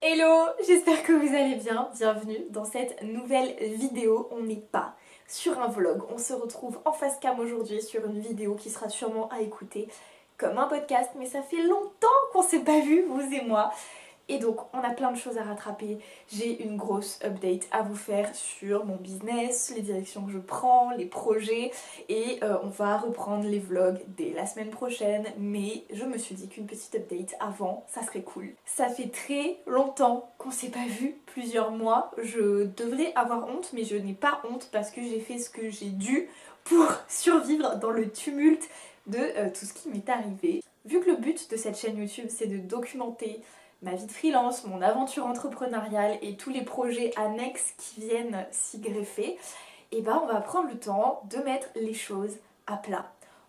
Hello, j'espère que vous allez bien, bienvenue dans cette nouvelle vidéo. On n'est pas sur un vlog, on se retrouve en face cam aujourd'hui sur une vidéo qui sera sûrement à écouter comme un podcast, mais ça fait longtemps qu'on s'est pas vu, vous et moi. Et donc on a plein de choses à rattraper, j'ai une grosse update à vous faire sur mon business, les directions que je prends, les projets et on va reprendre les vlogs dès la semaine prochaine, mais je me suis dit qu'une petite update avant, ça serait cool. Ça fait très longtemps qu'on s'est pas vu, plusieurs mois, je devrais avoir honte mais je n'ai pas honte parce que j'ai fait ce que j'ai dû pour survivre dans le tumulte de tout ce qui m'est arrivé. Vu que le but de cette chaîne YouTube c'est de documenter ma vie de freelance, mon aventure entrepreneuriale et tous les projets annexes qui viennent s'y greffer, et ben on va prendre le temps de mettre les choses à plat.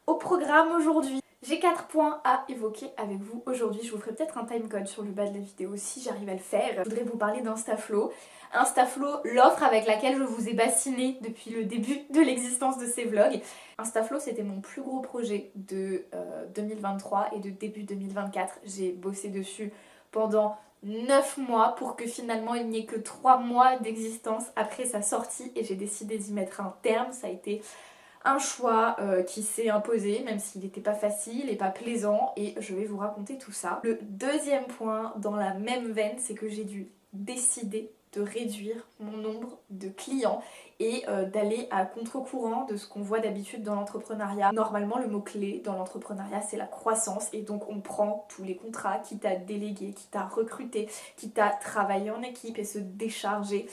Au programme aujourd'hui, j'ai 4 points à évoquer avec vous aujourd'hui. Je vous ferai peut-être un timecode sur le bas de la vidéo si j'arrive à le faire. Je voudrais vous parler d'Instaflow. Instaflow, l'offre avec laquelle je vous ai bassiné depuis le début de l'existence de ces vlogs. Instaflow, c'était mon plus gros projet de 2023 et de début 2024. J'ai bossé dessus pendant 9 mois pour que finalement il n'y ait que 3 mois d'existence après sa sortie et j'ai décidé d'y mettre un terme. Ça a été un choix qui s'est imposé, même s'il n'était pas facile et pas plaisant, et je vais vous raconter tout ça. Le deuxième point dans la même veine, c'est que j'ai dû décider de réduire mon nombre de clients et d'aller à contre-courant de ce qu'on voit d'habitude dans l'entrepreneuriat. Normalement, le mot-clé dans l'entrepreneuriat, c'est la croissance, et donc on prend tous les contrats, quitte à déléguer, quitte à recruter, quitte à travailler en équipe et se décharger.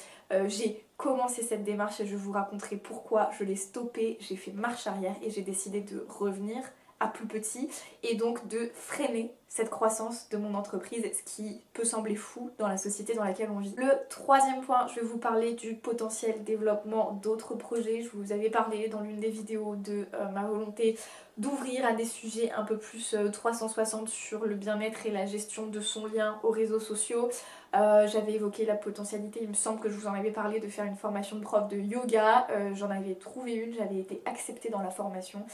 J'ai commencé cette démarche et je vous raconterai pourquoi je l'ai stoppée. J'ai fait marche arrière et j'ai décidé de revenir à plus petit et donc de freiner cette croissance de mon entreprise, ce qui peut sembler fou dans la société dans laquelle on vit. Le troisième point, je vais vous parler du potentiel développement d'autres projets. Je vous avais parlé dans l'une des vidéos de ma volonté d'ouvrir à des sujets un peu plus 360 sur le bien-être et la gestion de son lien aux réseaux sociaux. J'avais évoqué la potentialité, il me semble que je vous en avais parlé, de faire une formation de prof de yoga. J'en avais trouvé une, j'avais été acceptée dans la formation.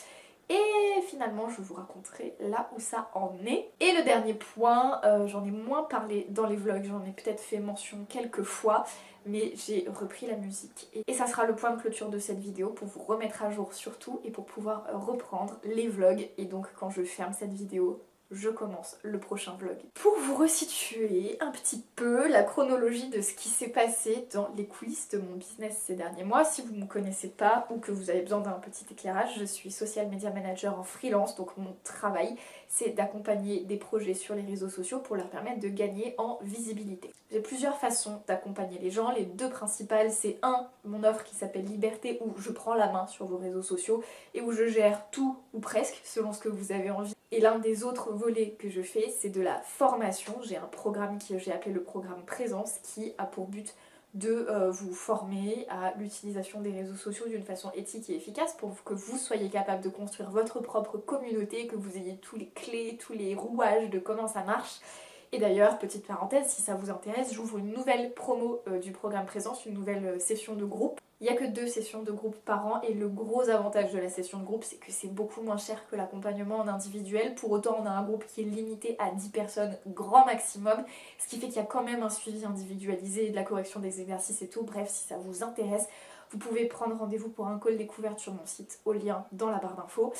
Et finalement, je vous raconterai là où ça en est. Et le dernier point, j'en ai moins parlé dans les vlogs, j'en ai peut-être fait mention quelques fois, mais j'ai repris la musique. Et ça sera le point de clôture de cette vidéo pour vous remettre à jour surtout et pour pouvoir reprendre les vlogs. Et donc quand je ferme cette vidéo, je commence le prochain vlog. Pour vous resituer un petit peu la chronologie de ce qui s'est passé dans les coulisses de mon business ces derniers mois, si vous ne me connaissez pas ou que vous avez besoin d'un petit éclairage, je suis social media manager en freelance, donc mon travail c'est d'accompagner des projets sur les réseaux sociaux pour leur permettre de gagner en visibilité. J'ai plusieurs façons d'accompagner les gens, les deux principales c'est mon offre qui s'appelle Liberté où je prends la main sur vos réseaux sociaux et où je gère tout ou presque selon ce que vous avez envie. Et l'un des autres volets que je fais, c'est de la formation. J'ai un programme que j'ai appelé le programme Présence qui a pour but de vous former à l'utilisation des réseaux sociaux d'une façon éthique et efficace pour que vous soyez capable de construire votre propre communauté, que vous ayez tous les clés, tous les rouages de comment ça marche. Et d'ailleurs, petite parenthèse, si ça vous intéresse, j'ouvre une nouvelle promo du programme Présence, une nouvelle session de groupe. Il n'y a que 2 sessions de groupe par an et le gros avantage de la session de groupe c'est que c'est beaucoup moins cher que l'accompagnement en individuel. Pour autant on a un groupe qui est limité à 10 personnes grand maximum, ce qui fait qu'il y a quand même un suivi individualisé, de la correction des exercices et tout. Bref, si ça vous intéresse, vous pouvez prendre rendez-vous pour un call découverte sur mon site au lien dans la barre d'infos.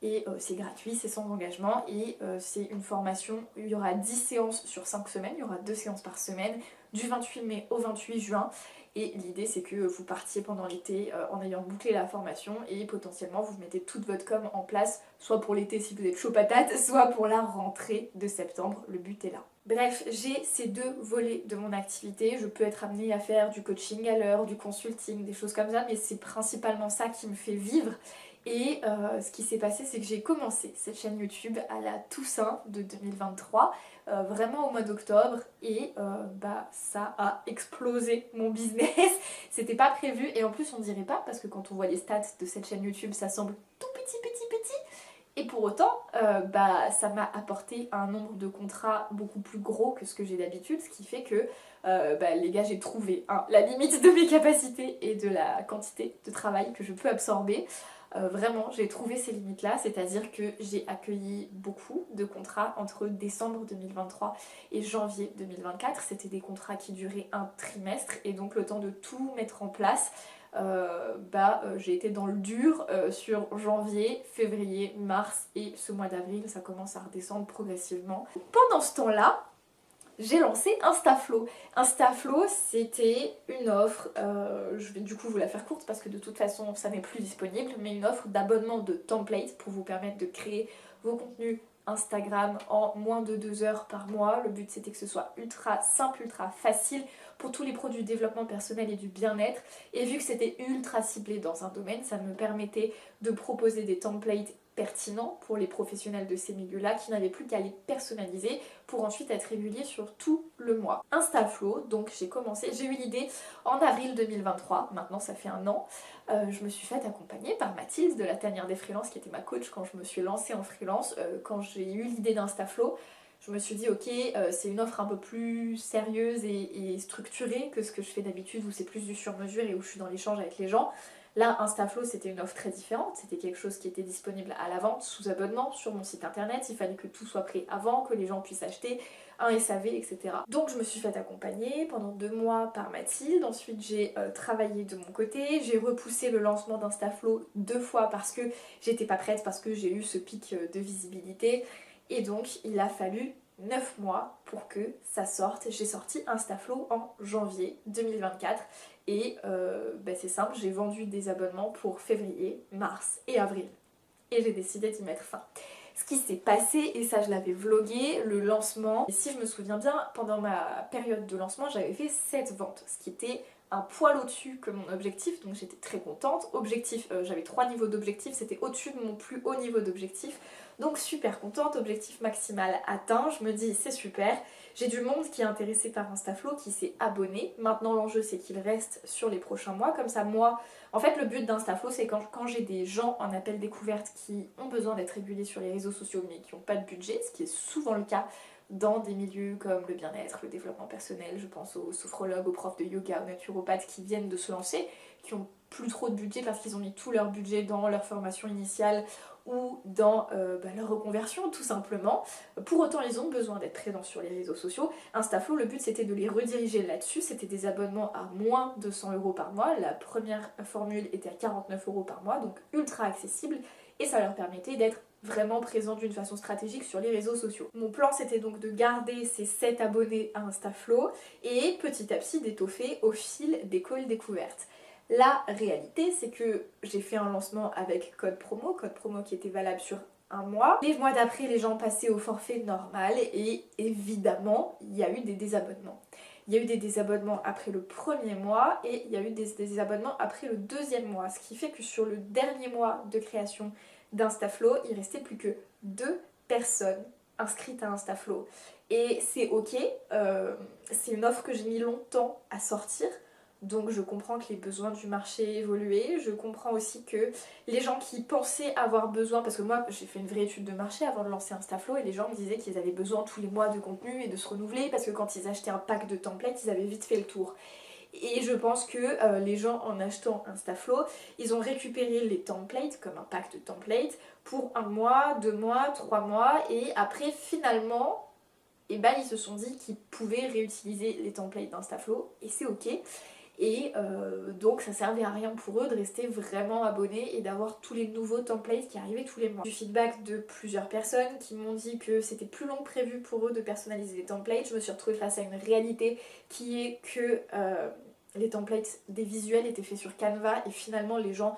Et c'est gratuit, c'est sans engagement et c'est une formation, il y aura 10 séances sur 5 semaines, il y aura 2 séances par semaine, du 28 mai au 28 juin. Et l'idée c'est que vous partiez pendant l'été en ayant bouclé la formation et potentiellement vous mettez toute votre com en place, soit pour l'été si vous êtes chaud patate, soit pour la rentrée de septembre, le but est là. Bref, j'ai ces 2 volets de mon activité, je peux être amenée à faire du coaching à l'heure, du consulting, des choses comme ça, mais c'est principalement ça qui me fait vivre. Et ce qui s'est passé c'est que j'ai commencé cette chaîne YouTube à la Toussaint de 2023, vraiment au mois d'octobre, et ça a explosé mon business. C'était pas prévu et en plus on dirait pas parce que quand on voit les stats de cette chaîne YouTube ça semble tout petit. Et pour autant, ça m'a apporté un nombre de contrats beaucoup plus gros que ce que j'ai d'habitude, ce qui fait que les gars j'ai trouvé la limite de mes capacités et de la quantité de travail que je peux absorber. Vraiment, j'ai trouvé ces limites-là, c'est-à-dire que j'ai accueilli beaucoup de contrats entre décembre 2023 et janvier 2024. C'était des contrats qui duraient un trimestre et donc le temps de tout mettre en place, j'ai été dans le dur sur janvier, février, mars et ce mois d'avril, ça commence à redescendre progressivement. Pendant ce temps-là, j'ai lancé Instaflow. Instaflow, c'était une offre, je vais du coup vous la faire courte parce que de toute façon ça n'est plus disponible, mais une offre d'abonnement de template pour vous permettre de créer vos contenus Instagram en moins de 2 heures par mois. Le but c'était que ce soit ultra simple, ultra facile pour tous les produits de développement personnel et du bien-être. Et vu que c'était ultra ciblé dans un domaine, ça me permettait de proposer des templates pertinents pour les professionnels de ces milieux-là qui n'avaient plus qu'à les personnaliser pour ensuite être réguliers sur tout le mois. Instaflow, donc j'ai eu l'idée en avril 2023, maintenant ça fait un an. Je me suis faite accompagner par Mathilde de la Tanière des Freelances qui était ma coach quand je me suis lancée en freelance. Quand j'ai eu l'idée d'Instaflow, je me suis dit ok, c'est une offre un peu plus sérieuse et structurée que ce que je fais d'habitude où c'est plus du sur-mesure et où je suis dans l'échange avec les gens. Là, Instaflow, c'était une offre très différente, c'était quelque chose qui était disponible à la vente sous abonnement sur mon site internet, il fallait que tout soit prêt avant, que les gens puissent acheter un SAV, etc. Donc je me suis fait accompagner pendant 2 mois par Mathilde, ensuite j'ai travaillé de mon côté, j'ai repoussé le lancement d'Instaflow 2 fois parce que j'étais pas prête, parce que j'ai eu ce pic de visibilité, et donc il a fallu 9 mois pour que ça sorte. J'ai sorti Instaflow en janvier 2024 et c'est simple, j'ai vendu des abonnements pour février, mars et avril et j'ai décidé d'y mettre fin. Ce qui s'est passé, et ça je l'avais vlogué, le lancement, et si je me souviens bien, pendant ma période de lancement j'avais fait 7 ventes, ce qui était un poil au-dessus que mon objectif, donc j'étais très contente. Objectif, j'avais 3 niveaux d'objectifs, c'était au-dessus de mon plus haut niveau d'objectif, donc super contente, objectif maximal atteint, je me dis c'est super. J'ai du monde qui est intéressé par Instaflow, qui s'est abonné. Maintenant l'enjeu c'est qu'il reste sur les prochains mois, comme ça moi, en fait le but d'Instaflow c'est quand j'ai des gens en appel découverte qui ont besoin d'être réguliers sur les réseaux sociaux mais qui n'ont pas de budget, ce qui est souvent le cas dans des milieux comme le bien-être, le développement personnel, je pense aux sophrologues, aux profs de yoga, aux naturopathes qui viennent de se lancer, qui ont plus trop de budget parce qu'ils ont mis tout leur budget dans leur formation initiale ou dans leur reconversion tout simplement. Pour autant ils ont besoin d'être présents sur les réseaux sociaux. Instaflow, le but c'était de les rediriger là-dessus, c'était des abonnements à moins de 100 € par mois, la première formule était à 49 € par mois, donc ultra accessible, et ça leur permettait d'être vraiment présent d'une façon stratégique sur les réseaux sociaux. Mon plan c'était donc de garder ces 7 abonnés à Instaflow et petit à petit d'étoffer au fil des calls découvertes. La réalité c'est que j'ai fait un lancement avec code promo qui était valable sur un mois. Les mois d'après les gens passaient au forfait normal et évidemment il y a eu des désabonnements. Il y a eu des désabonnements après le premier mois et il y a eu des désabonnements après le deuxième mois, ce qui fait que sur le dernier mois de création d'Instaflow, il restait plus que 2 personnes inscrites à Instaflow. Et c'est ok, c'est une offre que j'ai mis longtemps à sortir, donc je comprends que les besoins du marché évoluaient, je comprends aussi que les gens qui pensaient avoir besoin, parce que moi j'ai fait une vraie étude de marché avant de lancer Instaflow et les gens me disaient qu'ils avaient besoin tous les mois de contenu et de se renouveler parce que quand ils achetaient un pack de templates, ils avaient vite fait le tour. Et je pense que les gens en achetant Instaflow, ils ont récupéré les templates comme un pack de templates pour 1 mois, 2 mois, 3 mois et après finalement ils se sont dit qu'ils pouvaient réutiliser les templates d'Instaflow et c'est ok. Et donc ça servait à rien pour eux de rester vraiment abonnés et d'avoir tous les nouveaux templates qui arrivaient tous les mois. Du feedback de plusieurs personnes qui m'ont dit que c'était plus long que prévu pour eux de personnaliser les templates. Je me suis retrouvée face à une réalité qui est que les templates des visuels étaient faits sur Canva et finalement les gens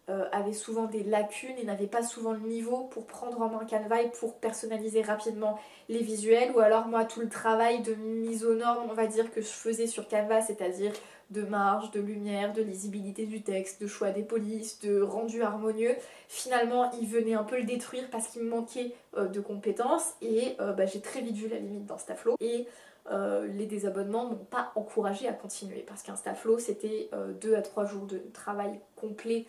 avaient souvent des lacunes et n'avaient pas souvent le niveau pour prendre en main Canva et pour personnaliser rapidement les visuels, ou alors moi tout le travail de mise aux normes on va dire que je faisais sur Canva, c'est-à-dire de marge, de lumière, de lisibilité du texte, de choix des polices, de rendu harmonieux, finalement il venait un peu le détruire parce qu'il me manquait de compétences et j'ai très vite vu la limite d'Instaflow et les désabonnements m'ont pas encouragée à continuer parce qu'Instaflow c'était 2 à 3 jours de travail complet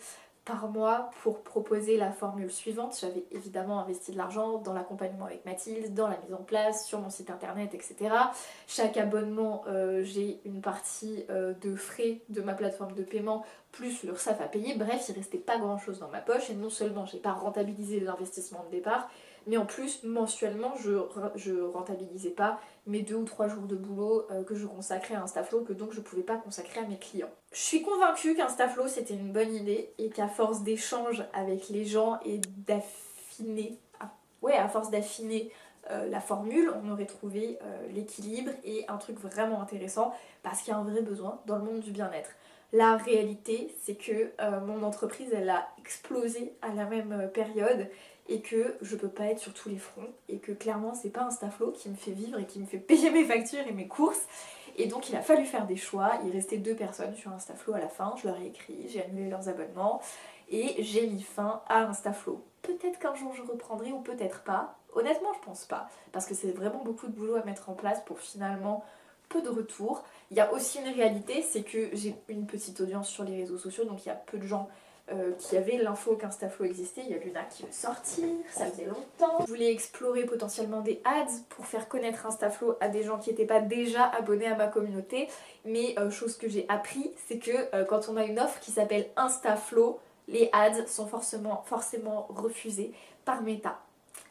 par mois pour proposer la formule suivante. J'avais évidemment investi de l'argent dans l'accompagnement avec Mathilde, dans la mise en place, sur mon site internet, etc. Chaque abonnement, j'ai une partie de frais de ma plateforme de paiement, plus l'URSSAF à payer. Bref, il restait pas grand chose dans ma poche et non seulement j'ai pas rentabilisé l'investissement de départ, mais en plus mensuellement je rentabilisais pas mes 2 ou 3 jours de boulot que je consacrais à Instaflow, que donc je pouvais pas consacrer à mes clients. Je suis convaincue qu'Instaflow c'était une bonne idée et qu'à force d'échanges avec les gens et d'affiner, à force d'affiner la formule, on aurait trouvé l'équilibre et un truc vraiment intéressant parce qu'il y a un vrai besoin dans le monde du bien-être. La réalité, c'est que mon entreprise, elle a explosé à la même période et que je peux pas être sur tous les fronts et que clairement, c'est pas Instaflow qui me fait vivre et qui me fait payer mes factures et mes courses. Et donc, il a fallu faire des choix. Il restait 2 personnes sur Instaflow à la fin. Je leur ai écrit, j'ai annulé leurs abonnements et j'ai mis fin à Instaflow. Peut-être qu'un jour je reprendrai ou peut-être pas. Honnêtement, je pense pas parce que c'est vraiment beaucoup de boulot à mettre en place pour finalement peu de retours. Il y a aussi une réalité, c'est que j'ai une petite audience sur les réseaux sociaux, donc il y a peu de gens qui avaient l'info qu'Instaflow existait. Il y a Luna qui veut sortir, ça faisait longtemps. Je voulais explorer potentiellement des ads pour faire connaître Instaflow à des gens qui n'étaient pas déjà abonnés à ma communauté. Mais chose que j'ai appris, c'est que quand on a une offre qui s'appelle Instaflow, les ads sont forcément refusés par Meta.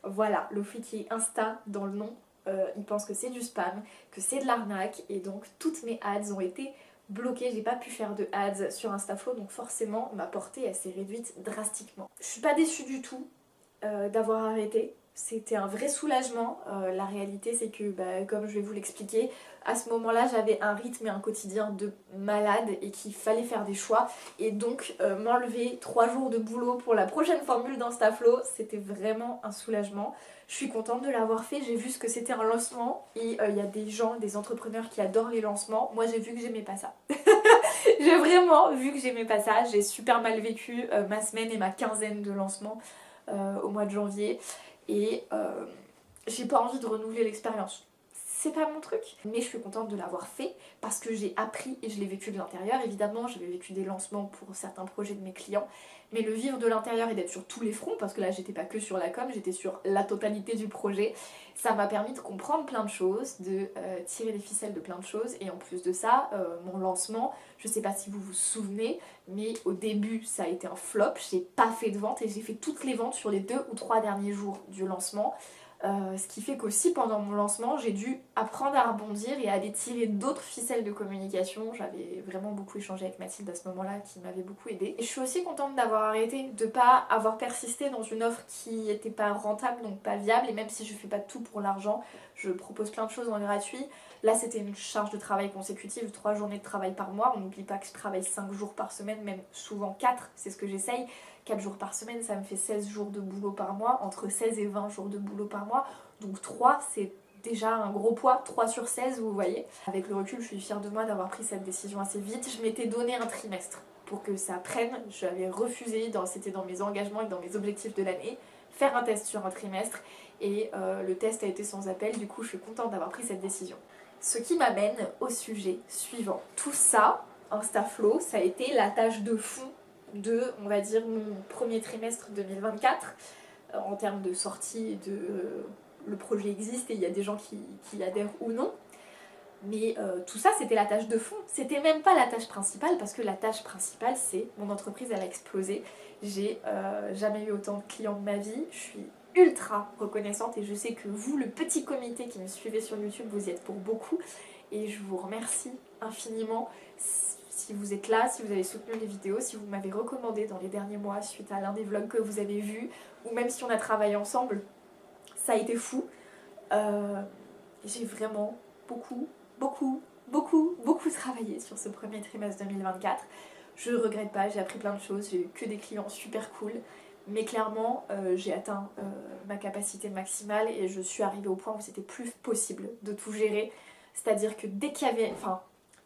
Voilà, le fait qu'il y ait Insta dans le nom, ils pensent que c'est du spam, que c'est de l'arnaque, et donc toutes mes ads ont été bloquées. J'ai pas pu faire de ads sur Instaflow, donc forcément ma portée elle s'est réduite drastiquement. Je suis pas déçue du tout d'avoir arrêté. C'était un vrai soulagement. La réalité c'est que, comme je vais vous l'expliquer, à ce moment-là j'avais un rythme et un quotidien de malade et qu'il fallait faire des choix. Et donc m'enlever 3 jours de boulot pour la prochaine formule d'Instaflow, c'était vraiment un soulagement. Je suis contente de l'avoir fait, j'ai vu ce que c'était un lancement et il y a des gens, des entrepreneurs qui adorent les lancements. Moi j'ai vu que j'aimais pas ça. J'ai vraiment vu que j'aimais pas ça. J'ai super mal vécu ma semaine et ma quinzaine de lancement au mois de janvier. Et j'ai pas envie de renouveler l'expérience. C'est pas mon truc, mais je suis contente de l'avoir fait parce que j'ai appris et je l'ai vécu de l'intérieur. Évidemment, j'avais vécu des lancements pour certains projets de mes clients, mais le vivre de l'intérieur et d'être sur tous les fronts, parce que là j'étais pas que sur la com, j'étais sur la totalité du projet, ça m'a permis de comprendre plein de choses, de tirer les ficelles de plein de choses. Et en plus de ça, mon lancement, je sais pas si vous vous souvenez, mais au début ça a été un flop, j'ai pas fait de vente et j'ai fait toutes les ventes sur les 2 ou 3 derniers jours du lancement. Ce qui fait qu'aussi pendant mon lancement j'ai dû apprendre à rebondir et à aller tirer d'autres ficelles de communication. J'avais vraiment beaucoup échangé avec Mathilde à ce moment-là qui m'avait beaucoup aidée. Et je suis aussi contente d'avoir arrêté, de pas avoir persisté dans une offre qui n'était pas rentable, donc pas viable. Et même si je fais pas tout pour l'argent, je propose plein de choses en gratuit. Là c'était une charge de travail consécutive, 3 journées de travail par mois. On n'oublie pas que je travaille 5 jours par semaine, même souvent 4, c'est ce que j'essaye. 4 jours par semaine, ça me fait 16 jours de boulot par mois, entre 16 et 20 jours de boulot par mois. Donc 3, c'est déjà un gros poids, 3 sur 16, vous voyez. Avec le recul, je suis fière de moi d'avoir pris cette décision assez vite. Je m'étais donné un trimestre pour que ça prenne. J'avais refusé, c'était dans mes engagements et dans mes objectifs de l'année, faire un test sur un trimestre. Et le test a été sans appel, du coup je suis contente d'avoir pris cette décision. Ce qui m'amène au sujet suivant. Tout ça, Instaflow, ça a été la tâche de fond de, on va dire, mon premier trimestre 2024 en termes de sortie, le projet existe et il y a des gens qui adhèrent ou non. Mais tout ça c'était la tâche de fond, c'était même pas la tâche principale parce que la tâche principale c'est mon entreprise, elle a explosé. J'ai jamais eu autant de clients de ma vie, je suis ultra reconnaissante et je sais que vous, le petit comité qui me suivez sur YouTube, vous y êtes pour beaucoup et je vous remercie infiniment. Si vous êtes là, si vous avez soutenu les vidéos, si vous m'avez recommandé dans les derniers mois suite à l'un des vlogs que vous avez vu, ou même si on a travaillé ensemble, ça a été fou. J'ai vraiment beaucoup travaillé sur ce premier trimestre 2024. Je regrette pas, j'ai appris plein de choses, j'ai eu que des clients super cool, mais clairement j'ai atteint ma capacité maximale et je suis arrivée au point où c'était plus possible de tout gérer. C'est-à-dire que dès qu'il y avait,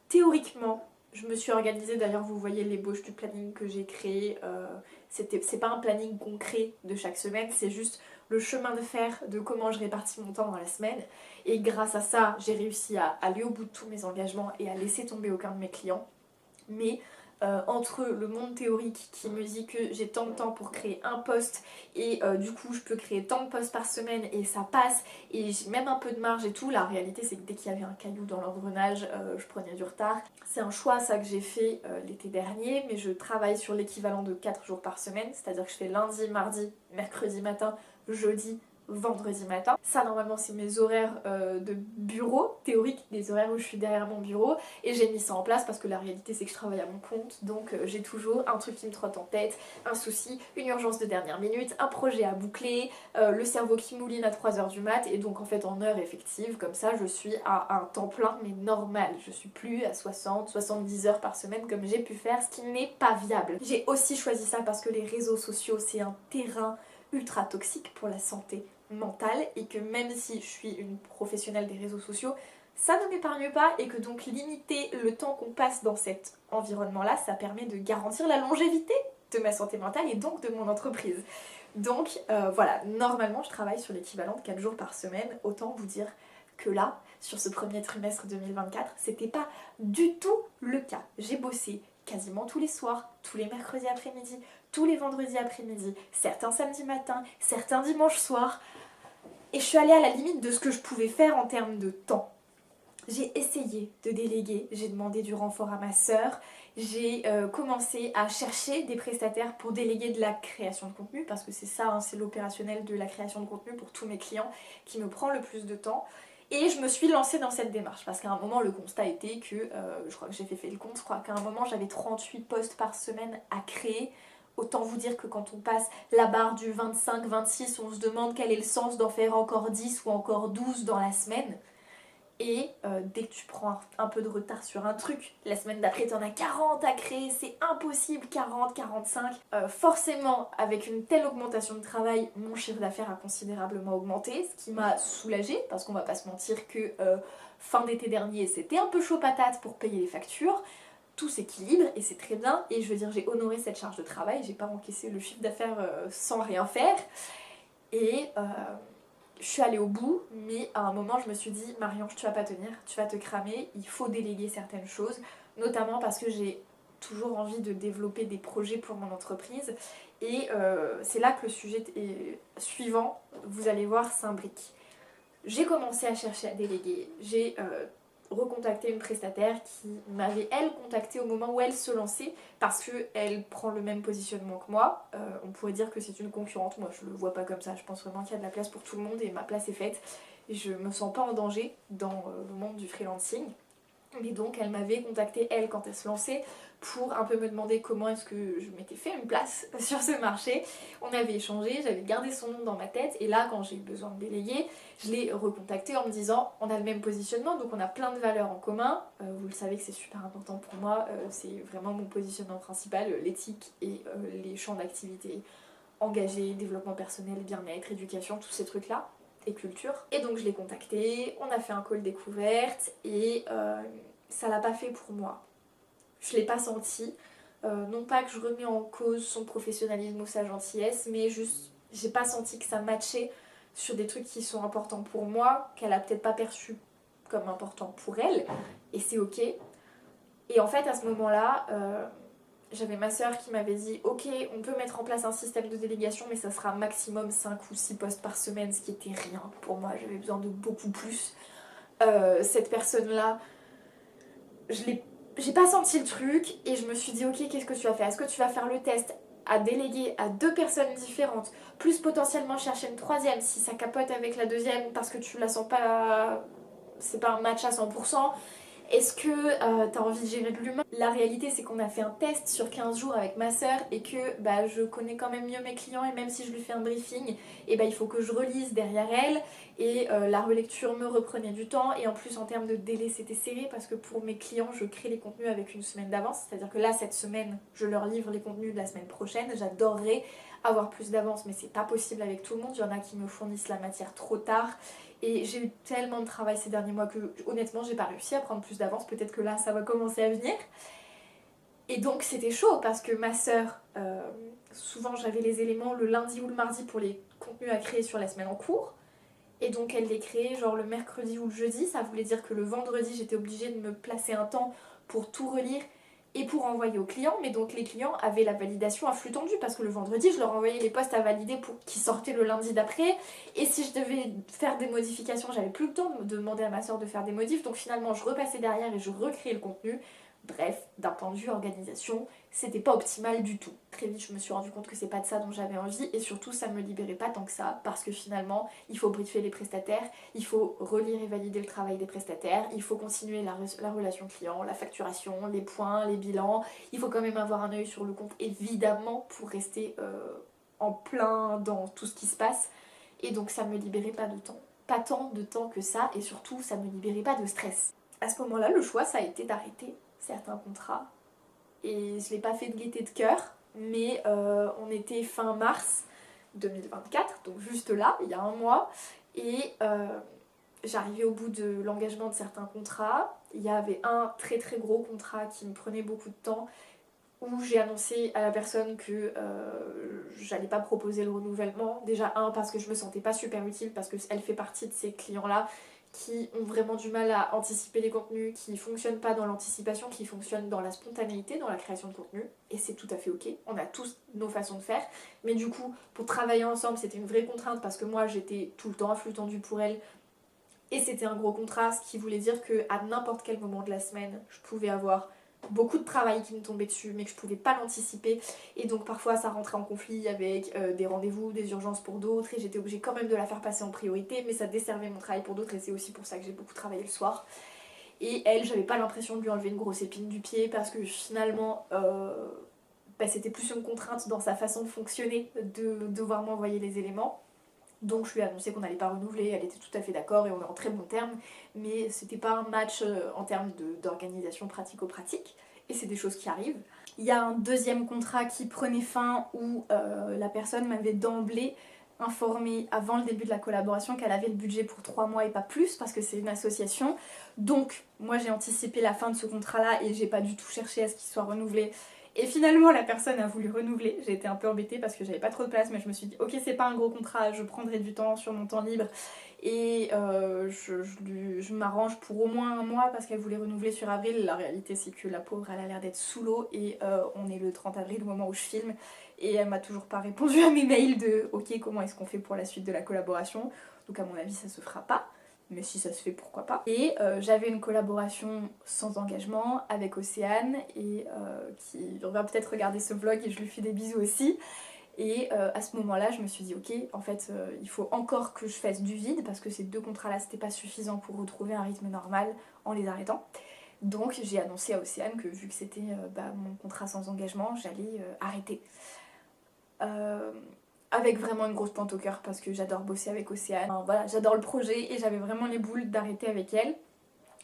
théoriquement, je me suis organisée, d'ailleurs vous voyez l'ébauche du planning que j'ai créé, c'est pas un planning concret de chaque semaine, c'est juste le chemin de fer de comment je répartis mon temps dans la semaine. Et grâce à ça, j'ai réussi à aller au bout de tous mes engagements et à laisser tomber aucun de mes clients. Mais entre le monde théorique qui me dit que j'ai tant de temps pour créer un post et du coup je peux créer tant de posts par semaine et ça passe et j'ai même un peu de marge et tout. La réalité c'est que dès qu'il y avait un caillou dans l'engrenage, je prenais du retard. C'est un choix ça que j'ai fait l'été dernier, mais je travaille sur l'équivalent de 4 jours par semaine, c'est-à-dire que je fais lundi, mardi, mercredi matin, jeudi, vendredi matin. Ça normalement c'est mes horaires de bureau théorique, des horaires où je suis derrière mon bureau, et j'ai mis ça en place parce que la réalité c'est que je travaille à mon compte, donc j'ai toujours un truc qui me trotte en tête, un souci, une urgence de dernière minute, un projet à boucler, le cerveau qui mouline à 3h du mat, et donc en fait en heure effective, comme ça je suis à un temps plein mais normal, je suis plus à 60-70 heures par semaine comme j'ai pu faire, ce qui n'est pas viable. J'ai aussi choisi ça parce que les réseaux sociaux c'est un terrain ultra toxique pour la santé mentale et que même si je suis une professionnelle des réseaux sociaux, ça ne m'épargne pas et que donc limiter le temps qu'on passe dans cet environnement-là, ça permet de garantir la longévité de ma santé mentale et donc de mon entreprise. Donc voilà, normalement je travaille sur l'équivalent de 4 jours par semaine, autant vous dire que là, sur ce premier trimestre 2024, c'était pas du tout le cas. J'ai bossé quasiment tous les soirs, tous les mercredis après-midi, tous les vendredis après-midi, certains samedis matins, certains dimanches soirs. Et je suis allée à la limite de ce que je pouvais faire en termes de temps. J'ai essayé de déléguer, j'ai demandé du renfort à ma sœur, j'ai commencé à chercher des prestataires pour déléguer de la création de contenu, parce que c'est ça, hein, c'est l'opérationnel de la création de contenu pour tous mes clients qui me prend le plus de temps. Et je me suis lancée dans cette démarche, parce qu'à un moment le constat était que, je crois que j'ai fait le compte, je crois qu'à un moment j'avais 38 posts par semaine à créer. Autant vous dire que quand on passe la barre du 25-26, on se demande quel est le sens d'en faire encore 10 ou encore 12 dans la semaine. Et dès que tu prends un peu de retard sur un truc, la semaine d'après t'en as 40 à créer, c'est impossible, 40, 45. Forcément, avec une telle augmentation de travail, mon chiffre d'affaires a considérablement augmenté, ce qui m'a soulagée, parce qu'on va pas se mentir que fin d'été dernier, c'était un peu chaud patate pour payer les factures. Tout s'équilibre et c'est très bien, et je veux dire j'ai honoré cette charge de travail, j'ai pas encaissé le chiffre d'affaires sans rien faire, et je suis allée au bout, mais à un moment je me suis dit Marie-Ange tu vas pas tenir, tu vas te cramer, il faut déléguer certaines choses, notamment parce que j'ai toujours envie de développer des projets pour mon entreprise, et c'est là que le sujet suivant, vous allez voir, s'imbrique. J'ai commencé à chercher à déléguer, j'ai recontacté une prestataire qui m'avait elle contacté au moment où elle se lançait parce qu'elle prend le même positionnement que moi. On pourrait dire que c'est une concurrente, moi je le vois pas comme ça, je pense vraiment qu'il y a de la place pour tout le monde et ma place est faite. Et je me sens pas en danger dans le monde du freelancing. Mais donc elle m'avait contacté elle quand elle se lançait pour un peu me demander comment est-ce que je m'étais fait une place sur ce marché. On avait échangé, j'avais gardé son nom dans ma tête et là quand j'ai eu besoin de déléguer, je l'ai recontacté en me disant on a le même positionnement donc on a plein de valeurs en commun. Vous le savez que c'est super important pour moi, c'est vraiment mon positionnement principal, l'éthique et les champs d'activité engagés, développement personnel, bien-être, éducation, tous ces trucs là. Et culture. Et donc je l'ai contacté, on a fait un call découverte et ça l'a pas fait pour moi. Je l'ai pas senti. Non pas que je remets en cause son professionnalisme ou sa gentillesse, mais juste j'ai pas senti que ça matchait sur des trucs qui sont importants pour moi, qu'elle a peut-être pas perçu comme importants pour elle, et c'est ok. Et en fait à ce moment-là, j'avais ma soeur qui m'avait dit ok on peut mettre en place un système de délégation mais ça sera maximum 5 ou 6 postes par semaine, ce qui était rien pour moi, j'avais besoin de beaucoup plus. Cette personne là, j'ai pas senti le truc et je me suis dit ok qu'est-ce que tu vas faire, est-ce que tu vas faire le test à déléguer à 2 personnes différentes plus potentiellement chercher une troisième si ça capote avec la deuxième parce que tu la sens pas, c'est pas un match à 100%. Est-ce que t'as envie de gérer de l'humain? La réalité c'est qu'on a fait un test sur 15 jours avec ma soeur et que je connais quand même mieux mes clients et même si je lui fais un briefing, et il faut que je relise derrière elle et la relecture me reprenait du temps et en plus en termes de délai c'était serré parce que pour mes clients je crée les contenus avec une semaine d'avance, c'est à dire que là cette semaine je leur livre les contenus de la semaine prochaine, j'adorerais avoir plus d'avance mais c'est pas possible avec tout le monde, il y en a qui me fournissent la matière trop tard. Et j'ai eu tellement de travail ces derniers mois que honnêtement j'ai pas réussi à prendre plus d'avance, peut-être que là ça va commencer à venir. Et donc c'était chaud parce que ma soeur, souvent j'avais les éléments le lundi ou le mardi pour les contenus à créer sur la semaine en cours. Et donc elle les créait genre le mercredi ou le jeudi, ça voulait dire que le vendredi j'étais obligée de me placer un temps pour tout relire et pour envoyer aux clients, mais donc les clients avaient la validation à flux tendu parce que le vendredi je leur envoyais les postes à valider pour qui sortaient le lundi d'après, et si je devais faire des modifications, j'avais plus le temps de demander à ma soeur de faire des modifs, donc finalement je repassais derrière et je recréais le contenu. Bref, d'un point de vue organisation, c'était pas optimal du tout. Très vite, je me suis rendu compte que c'est pas de ça dont j'avais envie, et surtout, ça me libérait pas tant que ça, parce que finalement, il faut briefer les prestataires, il faut relire et valider le travail des prestataires, il faut continuer la relation client, la facturation, les points, les bilans, il faut quand même avoir un œil sur le compte, évidemment, pour rester en plein dans tout ce qui se passe, et donc ça me libérait pas de temps. Pas tant de temps que ça, et surtout, ça me libérait pas de stress. À ce moment-là, le choix, ça a été d'arrêter certains contrats. Et je l'ai pas fait de gaieté de cœur, mais on était fin mars 2024, donc juste là, il y a un mois, et j'arrivais au bout de l'engagement de certains contrats. Il y avait un très très gros contrat qui me prenait beaucoup de temps, où j'ai annoncé à la personne que j'allais pas proposer le renouvellement. Déjà parce que je me sentais pas super utile, parce qu'elle fait partie de ces clients-là qui ont vraiment du mal à anticiper les contenus, qui fonctionnent pas dans l'anticipation, qui fonctionnent dans la spontanéité, dans la création de contenu, et c'est tout à fait ok, on a tous nos façons de faire, mais du coup, pour travailler ensemble, c'était une vraie contrainte, parce que moi, j'étais tout le temps à flux tendu pour elle, et c'était un gros contrat, ce qui voulait dire qu'à n'importe quel moment de la semaine, je pouvais avoir beaucoup de travail qui me tombait dessus, mais que je pouvais pas l'anticiper, et donc parfois ça rentrait en conflit avec des rendez-vous, des urgences pour d'autres, et j'étais obligée quand même de la faire passer en priorité, mais ça desservait mon travail pour d'autres, et c'est aussi pour ça que j'ai beaucoup travaillé le soir. Et elle, j'avais pas l'impression de lui enlever une grosse épine du pied, parce que finalement c'était plus une contrainte dans sa façon de fonctionner, de devoir m'envoyer les éléments. Donc je lui ai annoncé qu'on n'allait pas renouveler, elle était tout à fait d'accord et on est en très bon terme, mais c'était pas un match en termes d'organisation pratico-pratique, et c'est des choses qui arrivent. Il y a un deuxième contrat qui prenait fin où la personne m'avait d'emblée informé avant le début de la collaboration qu'elle avait le budget pour 3 mois et pas plus, parce que c'est une association. Donc moi j'ai anticipé la fin de ce contrat là et j'ai pas du tout cherché à ce qu'il soit renouvelé. Et finalement la personne a voulu renouveler, j'ai été un peu embêtée parce que j'avais pas trop de place, mais je me suis dit ok, c'est pas un gros contrat, je prendrai du temps sur mon temps libre, et je m'arrange pour au moins un mois parce qu'elle voulait renouveler sur avril. La réalité c'est que la pauvre elle a l'air d'être sous l'eau, et on est le 30 avril au moment où je filme, et elle m'a toujours pas répondu à mes mails de ok, comment est-ce qu'on fait pour la suite de la collaboration. Donc à mon avis ça se fera pas, mais si ça se fait, pourquoi pas. Et j'avais une collaboration sans engagement avec Océane, et on va peut-être regarder ce vlog, et je lui fais des bisous aussi. Et à ce moment-là, je me suis dit ok, en fait il faut encore que je fasse du vide, parce que ces 2 contrats-là c'était pas suffisant pour retrouver un rythme normal en les arrêtant. Donc j'ai annoncé à Océane que vu que c'était mon contrat sans engagement, j'allais arrêter. Avec vraiment une grosse pointe au cœur, parce que j'adore bosser avec Océane. Enfin, voilà, j'adore le projet et j'avais vraiment les boules d'arrêter avec elle.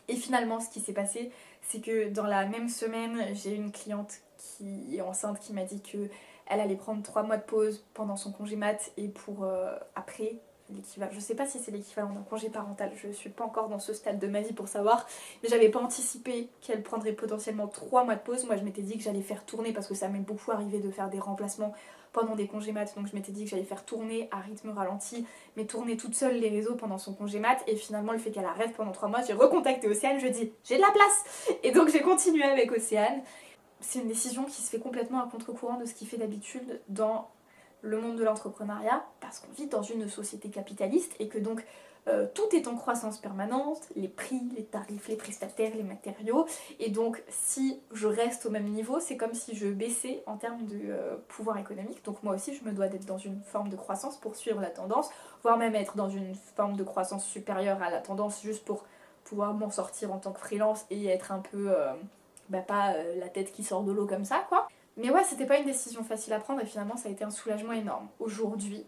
Et finalement, ce qui s'est passé, c'est que dans la même semaine, j'ai une cliente qui est enceinte qui m'a dit que elle allait prendre 3 mois de pause pendant son congé mat, et pour après l'équivalent, je sais pas si c'est l'équivalent d'un congé parental, je suis pas encore dans ce stade de ma vie pour savoir, mais j'avais pas anticipé qu'elle prendrait potentiellement 3 mois de pause. Moi je m'étais dit que j'allais faire tourner, parce que ça m'est beaucoup arrivé de faire des remplacements pendant des congés mat, donc je m'étais dit que j'allais faire tourner à rythme ralenti, mais tourner toute seule les réseaux pendant son congé mat. Et finalement le fait qu'elle arrête pendant 3 mois, j'ai recontacté Océane, je dis j'ai de la place, et donc j'ai continué avec Océane. C'est une décision qui se fait complètement à contre-courant de ce qu'il fait d'habitude dans le monde de l'entrepreneuriat, parce qu'on vit dans une société capitaliste, et que donc tout est en croissance permanente, les prix, les tarifs, les prestataires, les matériaux, et donc si je reste au même niveau, c'est comme si je baissais en termes de pouvoir économique. Donc moi aussi je me dois d'être dans une forme de croissance pour suivre la tendance, voire même être dans une forme de croissance supérieure à la tendance, juste pour pouvoir m'en sortir en tant que freelance et être un peu pas la tête qui sort de l'eau comme ça quoi. Mais ouais, c'était pas une décision facile à prendre, et finalement ça a été un soulagement énorme. Aujourd'hui,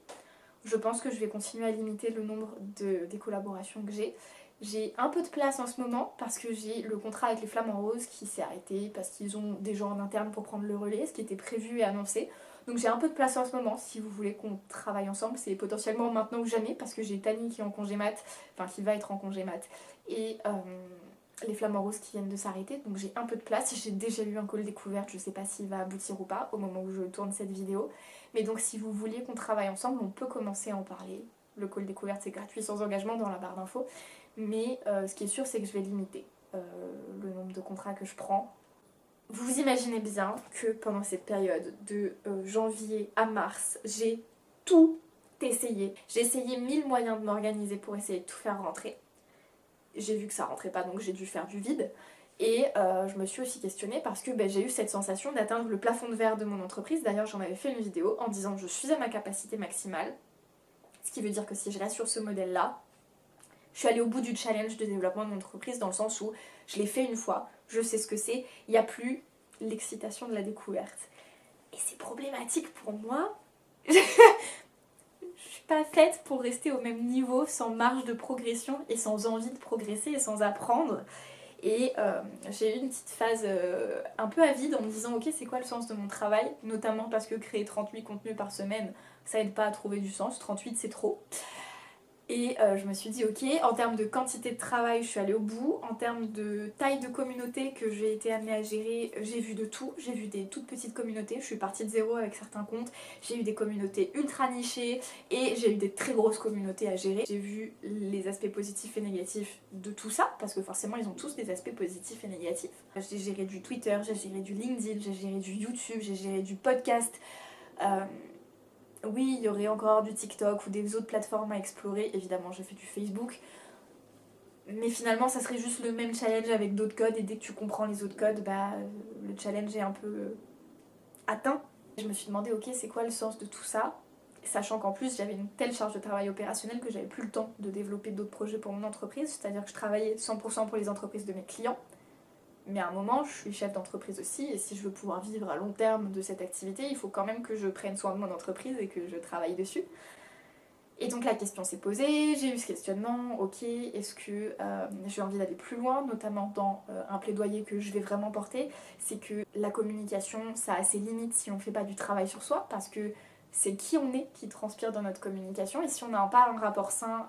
je pense que je vais continuer à limiter le nombre des collaborations que j'ai. J'ai un peu de place en ce moment parce que j'ai le contrat avec les Flamands Roses qui s'est arrêté parce qu'ils ont des gens en interne pour prendre le relais, ce qui était prévu et annoncé. Donc j'ai un peu de place en ce moment si vous voulez qu'on travaille ensemble. C'est potentiellement maintenant ou jamais, parce que j'ai Tani qui est en congé mat, enfin qui va être en congé mat, et les Flamands Roses qui viennent de s'arrêter, donc j'ai un peu de place. J'ai déjà eu un call découverte, je sais pas s'il va aboutir ou pas au moment où je tourne cette vidéo, mais donc si vous vouliez qu'on travaille ensemble, on peut commencer à en parler. Le call découverte c'est gratuit sans engagement dans la barre d'infos, mais ce qui est sûr c'est que je vais limiter le nombre de contrats que je prends. Vous imaginez bien que pendant cette période de janvier à mars, j'ai tout essayé. J'ai essayé 1000 moyens de m'organiser pour essayer de tout faire rentrer. J'ai vu que ça rentrait pas, donc j'ai dû faire du vide. Et je me suis aussi questionnée parce que j'ai eu cette sensation d'atteindre le plafond de verre de mon entreprise. D'ailleurs, j'en avais fait une vidéo en disant que je suis à ma capacité maximale. Ce qui veut dire que si je reste sur ce modèle-là, je suis allée au bout du challenge de développement de mon entreprise dans le sens où je l'ai fait une fois, je sais ce que c'est, il n'y a plus l'excitation de la découverte. Et c'est problématique pour moi. Je suis pas faite pour rester au même niveau sans marge de progression et sans envie de progresser et sans apprendre. Et j'ai eu une petite phase un peu avide en me disant ok, c'est quoi le sens de mon travail, notamment parce que créer 38 contenus par semaine, ça aide pas à trouver du sens, 38 c'est trop. Et je me suis dit ok, en termes de quantité de travail, je suis allée au bout. En termes de taille de communauté que j'ai été amenée à gérer, j'ai vu de tout. J'ai vu des toutes petites communautés, je suis partie de zéro avec certains comptes. J'ai eu des communautés ultra nichées et j'ai eu des très grosses communautés à gérer. J'ai vu les aspects positifs et négatifs de tout ça, parce que forcément ils ont tous des aspects positifs et négatifs. J'ai géré du Twitter, j'ai géré du LinkedIn, j'ai géré du YouTube, j'ai géré du podcast. Oui, il y aurait encore du TikTok ou des autres plateformes à explorer. Évidemment, j'ai fait du Facebook. Mais finalement, ça serait juste le même challenge avec d'autres codes. Et dès que tu comprends les autres codes, le challenge est un peu atteint. Je me suis demandé, ok, c'est quoi le sens de tout ça? Sachant qu'en plus, j'avais une telle charge de travail opérationnelle que j'avais plus le temps de développer d'autres projets pour mon entreprise. C'est-à-dire que je travaillais 100% pour les entreprises de mes clients. Mais à un moment, je suis chef d'entreprise aussi, et si je veux pouvoir vivre à long terme de cette activité, il faut quand même que je prenne soin de mon entreprise et que je travaille dessus. Et donc la question s'est posée, j'ai eu ce questionnement, ok, est-ce que j'ai envie d'aller plus loin, notamment dans un plaidoyer que je vais vraiment porter, c'est que la communication, ça a ses limites si on ne fait pas du travail sur soi, parce que c'est qui on est qui transpire dans notre communication, et si on n'a pas un rapport sain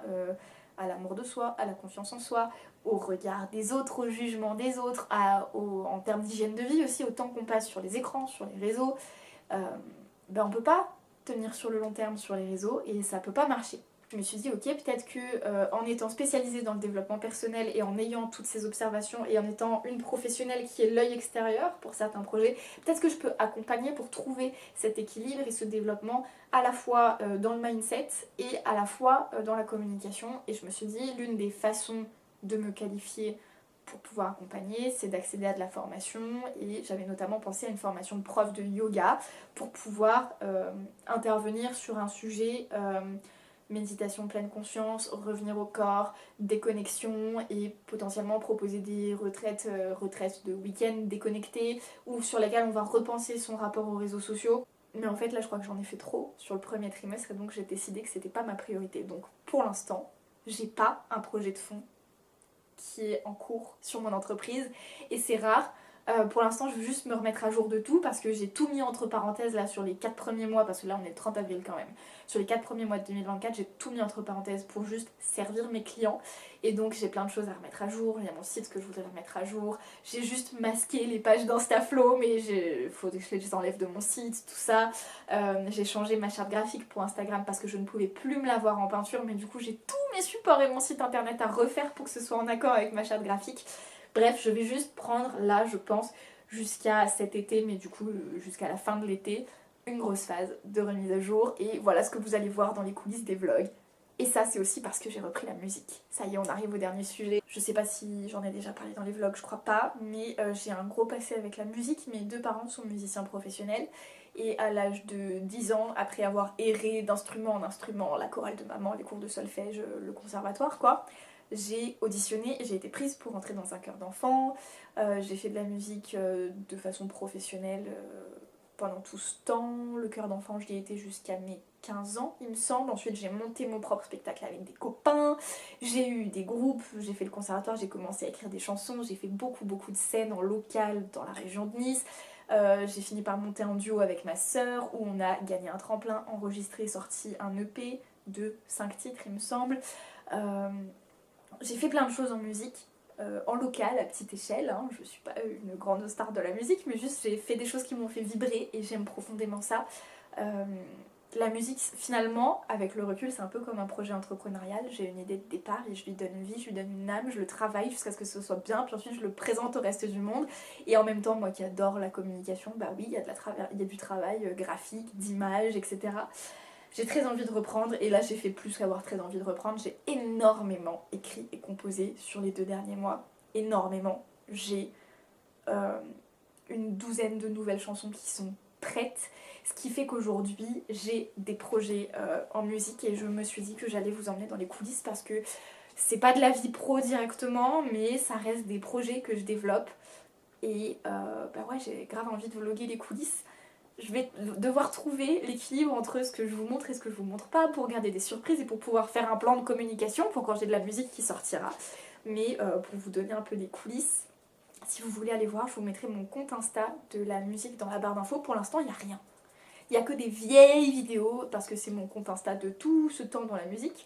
à l'amour de soi, à la confiance en soi, au regard des autres, au jugement des autres, en termes d'hygiène de vie aussi, au temps qu'on passe sur les écrans, sur les réseaux, on peut pas tenir sur le long terme sur les réseaux et ça peut pas marcher. Je me suis dit ok, peut-être que en étant spécialisée dans le développement personnel et en ayant toutes ces observations et en étant une professionnelle qui est l'œil extérieur pour certains projets, peut-être que je peux accompagner pour trouver cet équilibre et ce développement à la fois dans le mindset et à la fois dans la communication. Et je me suis dit l'une des façons de me qualifier pour pouvoir accompagner, c'est d'accéder à de la formation, et j'avais notamment pensé à une formation de prof de yoga pour pouvoir intervenir sur un sujet méditation pleine conscience, revenir au corps, déconnexion, et potentiellement proposer des retraites de week-end déconnectées ou sur lesquelles on va repenser son rapport aux réseaux sociaux. Mais en fait là je crois que j'en ai fait trop sur le premier trimestre et donc j'ai décidé que c'était pas ma priorité. Donc pour l'instant, j'ai pas un projet de fond qui est en cours sur mon entreprise et c'est rare. Pour l'instant, je veux juste me remettre à jour de tout parce que j'ai tout mis entre parenthèses là sur les 4 premiers mois, parce que là on est le 30 avril quand même. Sur les 4 premiers mois de 2024, j'ai tout mis entre parenthèses pour juste servir mes clients. Et donc j'ai plein de choses à remettre à jour. Il y a mon site que je voudrais remettre à jour. J'ai juste masqué les pages d'Instaflow, mais il faut que je les enlève de mon site, tout ça. J'ai changé ma charte graphique pour Instagram parce que je ne pouvais plus me la voir en peinture, mais du coup j'ai tous mes supports et mon site internet à refaire pour que ce soit en accord avec ma charte graphique. Bref, je vais juste prendre là, je pense, jusqu'à cet été, mais du coup jusqu'à la fin de l'été, une grosse phase de remise à jour. Et voilà ce que vous allez voir dans les coulisses des vlogs. Et ça, c'est aussi parce que j'ai repris la musique. Ça y est, on arrive au dernier sujet. Je sais pas si j'en ai déjà parlé dans les vlogs, je crois pas, mais j'ai un gros passé avec la musique. Mes deux parents sont musiciens professionnels. Et à l'âge de 10 ans, après avoir erré d'instrument en instrument, la chorale de maman, les cours de solfège, le conservatoire quoi, j'ai auditionné et j'ai été prise pour entrer dans un chœur d'enfant. J'ai fait de la musique de façon professionnelle pendant tout ce temps. Le chœur d'enfant, j'y ai été jusqu'à mes 15 ans, il me semble. Ensuite, j'ai monté mon propre spectacle avec des copains. J'ai eu des groupes, j'ai fait le conservatoire, j'ai commencé à écrire des chansons. J'ai fait beaucoup de scènes en local dans la région de Nice. J'ai fini par monter en duo avec ma sœur où on a gagné un tremplin, enregistré, sorti un EP de 5 titres, il me semble. J'ai fait plein de choses en musique, en local, à petite échelle, hein. Je suis pas une grande star de la musique, mais juste j'ai fait des choses qui m'ont fait vibrer et j'aime profondément ça. la musique, finalement, avec le recul, c'est un peu comme un projet entrepreneurial. J'ai une idée de départ et je lui donne une vie, je lui donne une âme, je le travaille jusqu'à ce que ce soit bien, puis ensuite je le présente au reste du monde. Et en même temps, moi qui adore la communication, bah oui, il y a du travail graphique, d'image, etc. J'ai très envie de reprendre, et là j'ai fait plus qu'avoir très envie de reprendre. J'ai énormément écrit et composé sur les 2 derniers mois. Énormément. J'ai une douzaine de nouvelles chansons qui sont prêtes. Ce qui fait qu'aujourd'hui, j'ai des projets en musique et je me suis dit que j'allais vous emmener dans les coulisses parce que c'est pas de la vie pro directement, mais ça reste des projets que je développe. Et bah ouais, j'ai grave envie de vlogger les coulisses. Je vais devoir trouver l'équilibre entre ce que je vous montre et ce que je vous montre pas pour garder des surprises et pour pouvoir faire un plan de communication pour quand j'ai de la musique qui sortira. Mais pour vous donner un peu des coulisses, si vous voulez aller voir, je vous mettrai mon compte Insta de la musique dans la barre d'infos. Pour l'instant, il n'y a rien. Il n'y a que des vieilles vidéos parce que c'est mon compte Insta de tout ce temps dans la musique.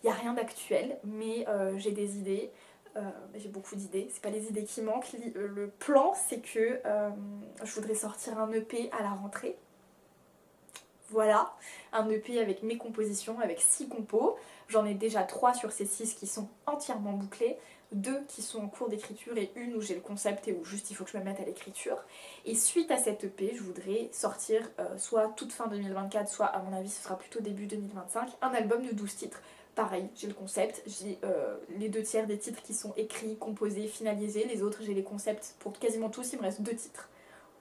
Il n'y a rien d'actuel, mais j'ai des idées. J'ai beaucoup d'idées. C'est pas les idées qui manquent. Le plan, c'est que je voudrais sortir un EP à la rentrée. Voilà, un EP avec mes compositions, avec 6 compos. J'en ai déjà 3 sur ces 6 qui sont entièrement bouclés, 2 qui sont en cours d'écriture et une où j'ai le concept et où juste il faut que je me mette à l'écriture. Et suite à cette EP, je voudrais sortir soit toute fin 2024, soit à mon avis ce sera plutôt début 2025, un album de 12 titres. Pareil, j'ai le concept, j'ai les 2 tiers des titres qui sont écrits, composés, finalisés, les autres j'ai les concepts pour quasiment tous, il me reste 2 titres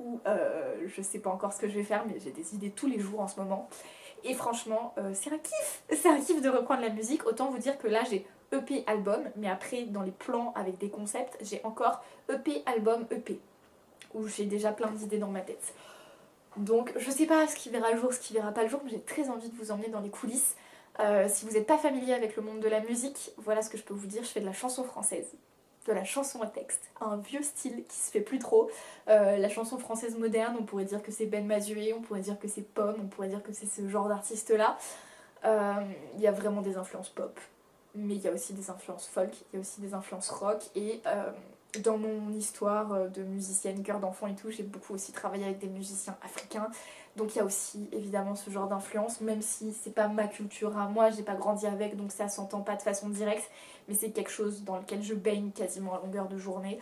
où je sais pas encore ce que je vais faire, mais j'ai des idées tous les jours en ce moment. Et franchement, c'est un kiff! C'est un kiff de reprendre la musique. Autant vous dire que là, j'ai EP album, mais après, dans les plans avec des concepts, j'ai encore EP album EP, où j'ai déjà plein d'idées dans ma tête. Donc, je sais pas ce qui verra le jour, ce qui verra pas le jour, mais j'ai très envie de vous emmener dans les coulisses. Si vous n'êtes pas familier avec le monde de la musique, voilà ce que je peux vous dire, je fais de la chanson française. De la chanson à texte, un vieux style qui se fait plus trop. La chanson française moderne, on pourrait dire que c'est Ben Mazué, on pourrait dire que c'est Pomme, on pourrait dire que c'est ce genre d'artiste-là. Il y a vraiment des influences pop, mais il y a aussi des influences folk, il y a aussi des influences rock, et dans mon histoire de musicienne, chœur d'enfant et tout, j'ai beaucoup aussi travaillé avec des musiciens africains, donc il y a aussi évidemment ce genre d'influence, même si c'est pas ma culture à moi, j'ai pas grandi avec, donc ça s'entend pas de façon directe, mais c'est quelque chose dans lequel je baigne quasiment à longueur de journée,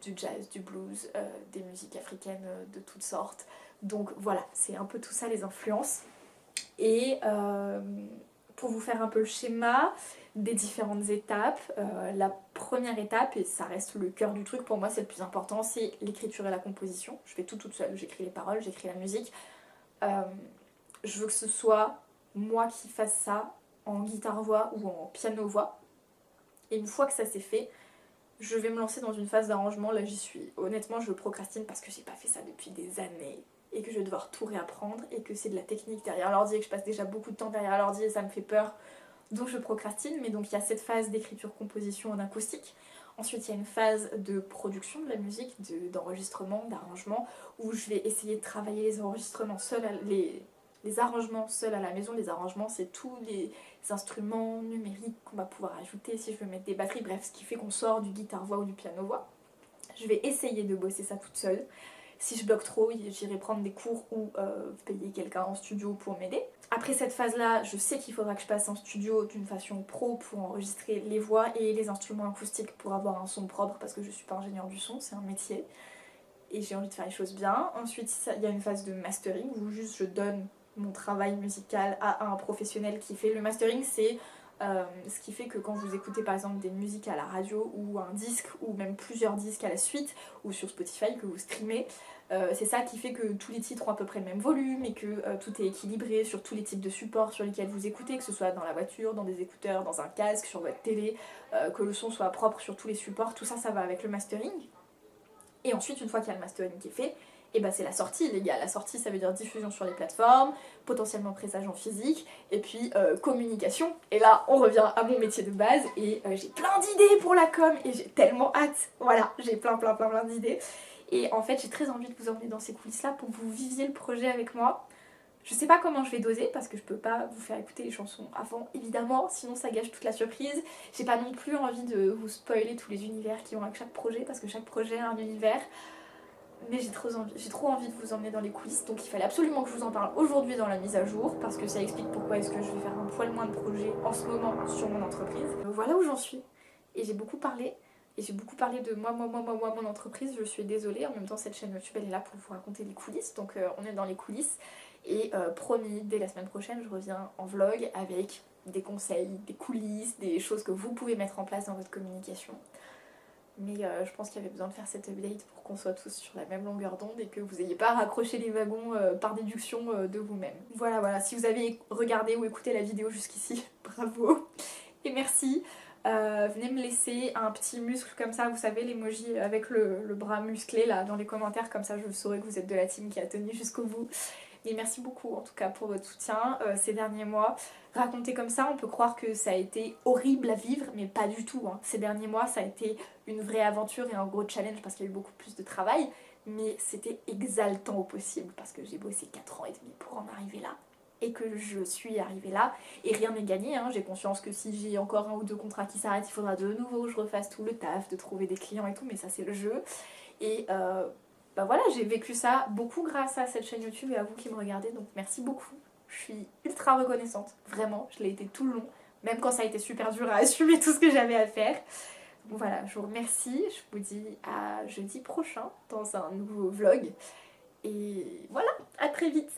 du jazz, du blues, des musiques africaines de toutes sortes, donc voilà, c'est un peu tout ça les influences. Et pour vous faire un peu le schéma des différentes étapes, la première étape, et ça reste le cœur du truc pour moi, c'est le plus important, c'est l'écriture et la composition. Je fais tout toute seule, j'écris les paroles, j'écris la musique. Je veux que ce soit moi qui fasse ça en guitare-voix ou en piano-voix. Et une fois que ça c'est fait, je vais me lancer dans une phase d'arrangement, là j'y suis. Honnêtement, je procrastine parce que j'ai pas fait ça depuis des années et que je vais devoir tout réapprendre et que c'est de la technique derrière l'ordi et que je passe déjà beaucoup de temps derrière l'ordi et ça me fait peur. Donc je procrastine, mais donc il y a cette phase d'écriture-composition en acoustique. Ensuite, il y a une phase de production de la musique, d'enregistrement, d'arrangement, où je vais essayer de travailler les enregistrements seuls, les arrangements seuls à la maison. Les arrangements, c'est tous les instruments numériques qu'on va pouvoir ajouter si je veux mettre des batteries, bref, ce qui fait qu'on sort du guitare-voix ou du piano-voix. Je vais essayer de bosser ça toute seule. Si je bloque trop, j'irai prendre des cours ou payer quelqu'un en studio pour m'aider. Après cette phase-là, je sais qu'il faudra que je passe en studio d'une façon pro pour enregistrer les voix et les instruments acoustiques pour avoir un son propre parce que je suis pas ingénieure du son, c'est un métier. Et j'ai envie de faire les choses bien. Ensuite, il y a une phase de mastering où juste je donne mon travail musical à un professionnel qui fait. Le mastering, c'est ce qui fait que quand vous écoutez par exemple des musiques à la radio ou un disque ou même plusieurs disques à la suite ou sur Spotify que vous streamez, c'est ça qui fait que tous les titres ont à peu près le même volume et que tout est équilibré sur tous les types de supports sur lesquels vous écoutez, que ce soit dans la voiture, dans des écouteurs, dans un casque, sur votre télé, que le son soit propre sur tous les supports, tout ça, ça va avec le mastering. Et ensuite, une fois qu'il y a le mastering qui est fait, et bah c'est la sortie les gars. La sortie ça veut dire diffusion sur les plateformes, potentiellement pressage en physique, et puis communication. Et là on revient à mon métier de base et j'ai plein d'idées pour la com et j'ai tellement hâte. Voilà, j'ai plein d'idées. Et en fait j'ai très envie de vous emmener dans ces coulisses là pour que vous viviez le projet avec moi. Je sais pas comment je vais doser parce que je peux pas vous faire écouter les chansons avant évidemment, sinon ça gâche toute la surprise. J'ai pas non plus envie de vous spoiler tous les univers qui ont avec chaque projet parce que chaque projet a un univers. Mais j'ai trop envie de vous emmener dans les coulisses, donc il fallait absolument que je vous en parle aujourd'hui dans la mise à jour, parce que ça explique pourquoi est-ce que je vais faire un poil moins de projets en ce moment sur mon entreprise. Voilà où j'en suis. Et j'ai beaucoup parlé. Et j'ai beaucoup parlé de moi, mon entreprise. Je suis désolée. En même temps, cette chaîne YouTube, elle est là pour vous raconter les coulisses. Donc on est dans les coulisses. Et promis, dès la semaine prochaine, je reviens en vlog avec des conseils, des coulisses, des choses que vous pouvez mettre en place dans votre communication. Mais je pense qu'il y avait besoin de faire cette update pour qu'on soit tous sur la même longueur d'onde et que vous n'ayez pas raccroché les wagons par déduction de vous-même. Voilà, si vous avez regardé ou écouté la vidéo jusqu'ici, bravo et merci. Venez me laisser un petit muscle comme ça, vous savez, l'emoji avec le bras musclé là dans les commentaires, comme ça je saurai que vous êtes de la team qui a tenu jusqu'au bout. Et merci beaucoup en tout cas pour votre soutien ces derniers mois. Raconté comme ça, on peut croire que ça a été horrible à vivre, mais pas du tout. Hein. Ces derniers mois, ça a été une vraie aventure et un gros challenge parce qu'il y a eu beaucoup plus de travail. Mais c'était exaltant au possible parce que j'ai bossé 4 ans et demi pour en arriver là. Et que je suis arrivée là. Et rien n'est gagné. Hein. J'ai conscience que si j'ai encore 1 ou 2 contrats qui s'arrêtent, il faudra de nouveau que je refasse tout le taf, de trouver des clients et tout. Mais ça, c'est le jeu. Et bah voilà, j'ai vécu ça beaucoup grâce à cette chaîne YouTube et à vous qui me regardez, donc merci beaucoup. Je suis ultra reconnaissante, vraiment, je l'ai été tout le long, même quand ça a été super dur à assumer tout ce que j'avais à faire. Donc voilà, je vous remercie, je vous dis à jeudi prochain dans un nouveau vlog. Et voilà, à très vite.